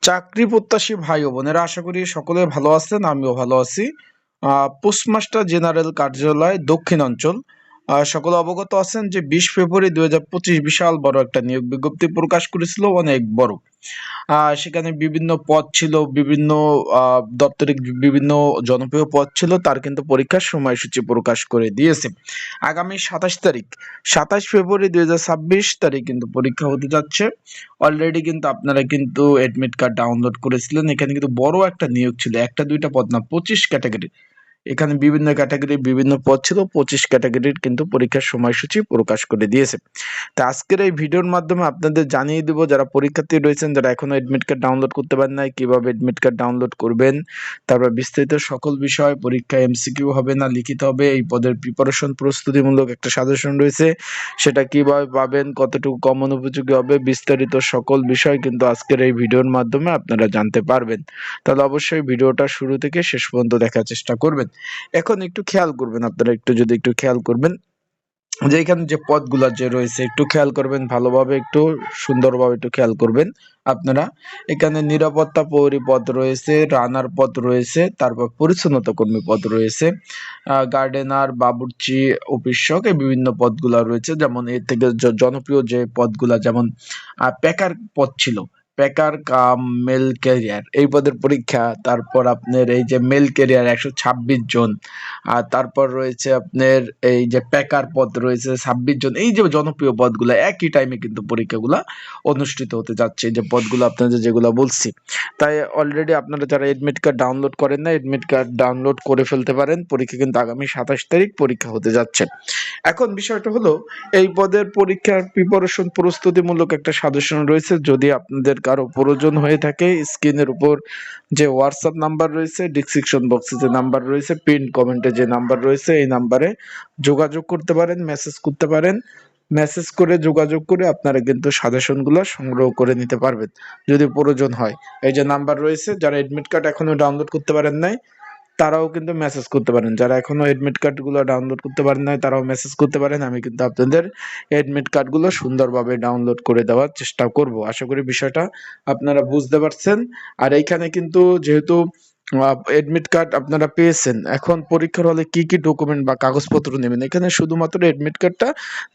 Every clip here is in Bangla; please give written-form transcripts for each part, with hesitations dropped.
চাকরি প্রত্যাশী ভাই ও বোনেরা, আশা করি সকলে ভালো আছেন। আমিও ভালো আছি। পোস্টমাস্টার জেনারেল কার্যালয় দক্ষিণ অঞ্চল, সকলে অবগত আছেন যে 20 ফেব্রুয়ারি 2025 বিশাল বড় একটা নিয়োগ বিজ্ঞপ্তি প্রকাশ করেছিল, অনেক বড়। সেখানে বিভিন্ন পদ ছিল, বিভিন্ন দপ্তরিক বিভিন্ন জনপ্রিয় পদ ছিল, তার কিন্তু পরীক্ষার সময়সূচি প্রকাশ করে দিয়েছে। আগামী 27 তারিখ, 27 ফেব্রুয়ারি 2026 তারিখ কিন্তু পরীক্ষা হতে যাচ্ছে। অলরেডি কিন্তু আপনারা কিন্তু অ্যাডমিট কার্ড ডাউনলোড করেছিলেন। এখানে কিন্তু বড় একটা নিয়োগ ছিল, একটা দুইটা পদ না, 25 ক্যাটাগরি। এখানে বিভিন্ন ক্যাটাগরির বিভিন্ন পদ ছিল, 25 ক্যাটাগরির কিন্তু পরীক্ষার সময়সূচি প্রকাশ করে দিয়েছে। তো আজকের এই ভিডিওর মাধ্যমে আপনাদের জানিয়ে দেব, যারা পরীক্ষার্থী রয়েছেন, যারা এখনো এডমিট কার্ড ডাউনলোড করতে পারেন নাই, কিভাবে এডমিট কার্ড ডাউনলোড করবেন, তারপর বিস্তারিত সকল বিষয়, পরীক্ষা এমসিকিউ হবে না লিখিত হবে, এই পদের প্রিপারেশন প্রস্তুতিমূলক একটা সাজেশন রয়েছে, সেটা কিভাবে পাবেন, কতটুকু কমন উপযোগী হবে, বিস্তারিত সকল বিষয় কিন্তু আজকের এই ভিডিওর মাধ্যমে আপনারা জানতে পারবেন। তাহলে অবশ্যই ভিডিওটা শুরু থেকে শেষ পর্যন্ত দেখার চেষ্টা করবেন। এখন একটু খেয়াল করবেন, আপনারা একটু খেয়াল করবেন যে এখানে যে পদগুলা যে রয়েছে, একটু খেয়াল করবেন ভালোভাবে, একটু সুন্দরভাবে একটু খেয়াল করবেন আপনারা। এখানে নিরাপত্তা প্রহরী পদ রয়েছে, রানার পদ রয়েছে, তারপর পরিচ্ছন্নতা কর্মী পদ রয়েছে, গার্ডেনার, বাবুর্চি, অফিসক, এই বিভিন্ন পদগুলা রয়েছে। যেমন এর থেকে জনপ্রিয় যে পদগুলা, যেমন প্যাকার পদ ছিল, প্যাকার কাম মেল ক্যারিয়ার, এই পদের পরীক্ষা। তারপর আপনার এই যে মেল ক্যারিয়ার 126 জন, আর তারপর রয়েছে আপনার এই যে প্যাকার পদ রয়েছে 26 জন। এই যে জনপ্রিয় পদগুলো, একই টাইমে কিন্তু পরীক্ষাগুলা অনুষ্ঠিত হতে যাচ্ছে, এই যে পদগুলো আপনাদের যেগুলো বলছি। তাই অলরেডি আপনারা যারা এডমিট কার্ড ডাউনলোড করেন না, এডমিট কার্ড ডাউনলোড করে ফেলতে পারেন। পরীক্ষা কিন্তু আগামী 27 তারিখ পরীক্ষা হতে যাচ্ছে। এখন বিষয়টা হলো, এই পদের পরীক্ষার প্রিপারেশন প্রস্তুতিমূলক একটা সাজেশন রয়েছে। যদি আপনাদের কারো প্রয়োজন হয়ে থাকে, স্ক্রিনের উপর যে হোয়াটসঅ্যাপ নাম্বার রয়েছে, ডিসক্রিপশন বক্সে যে নাম্বার রয়েছে, পিন কমেন্টে যে নাম্বার রয়েছে, এই নাম্বারে যোগাযোগ করতে পারেন, মেসেজ করতে পারেন। মেসেজ করে যোগাযোগ করে আপনারা কিন্তু সাজেশনগুলো সংগ্রহ করে নিতে পারবেন যদি প্রয়োজন হয়। এই যে নাম্বার রয়েছে, যারা এডমিট কার্ড এখনো ডাউনলোড করতে পারেন নাই, তারাও কিন্তু মেসেজ করতে পারেন। যারা এখনো এডমিট কার্ডগুলো ডাউনলোড করতে পারেন নাই, তারাও মেসেজ করতে পারেন। আমি কিন্তু আপনাদের এডমিট কার্ডগুলো সুন্দরভাবে ডাউনলোড করে দেওয়ার চেষ্টা করব। আশা করি বিষয়টা আপনারা বুঝতে পারছেন। আর এইখানে কিন্তু যেহেতু এডমিট কার্ড আপনারা পেয়েছেন, এখন পরীক্ষার হলে কি কি ডকুমেন্ট বা কাগজপত্র নেবেন, এখানে শুধুমাত্র এডমিট কার্ডটা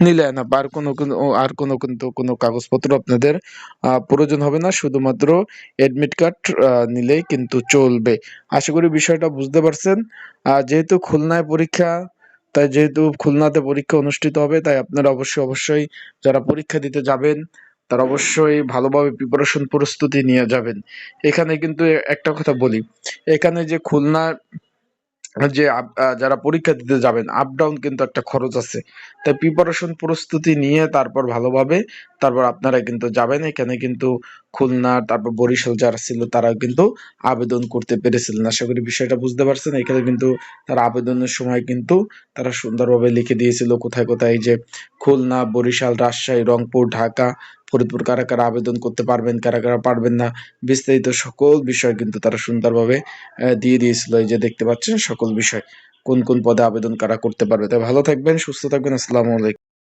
নিলে না, বা আর কোনো কিন্তু কোনো কাগজপত্র আপনাদের প্রয়োজন হবে না, শুধুমাত্র এডমিট কার্ড নিলেই কিন্তু চলবে। আশা করি বিষয়টা বুঝতে পারছেন। যেহেতু খুলনায় পরীক্ষা, তাই যেহেতু খুলনাতে পরীক্ষা অনুষ্ঠিত হবে, তাই আপনারা অবশ্যই যারা পরীক্ষা দিতে যাবেন, তারা অবশ্যই ভালোভাবে প্রিপারেশন প্রস্তুতি নিয়ে যাবেন। এখানে কিন্তু একটা কথা বলি, এখানে যে খুলনা যে যারা পরীক্ষা দিতে যাবেন, আপ ডাউন কিন্তু একটা খরচ আছে। তাই প্রিপারেশন প্রস্তুতি নিয়ে তারপর ভালোভাবে তারপর আপনারা কিন্তু যাবেন। এখানে কিন্তু খুলনা, তারপর বরিশাল যারা ছিল, তারা কিন্তু আবেদন করতে পেরেছিলেন। আশা করি বিষয়টা বুঝতে পারছেন। এখানে কিন্তু তারা আবেদনের সময় কিন্তু তারা সুন্দরভাবে লিখে দিয়েছিল কোথায় কোথায়, এই যে খুলনা, বরিশাল, রাজশাহী, রংপুর, ঢাকা, ফরিদপুর কারা কারা আবেদন করতে পারবেন, কারা কারা পারবেন না, বিস্তারিত সকল বিষয় কিন্তু তারা সুন্দরভাবে দিয়ে দিয়েছিল। এই যে দেখতে পাচ্ছেন সকল বিষয়, কোন কোন পদে আবেদন কারা করতে পারবে। তাই ভালো থাকবেন, সুস্থ থাকবেন। আসসালামু আলাইকুম।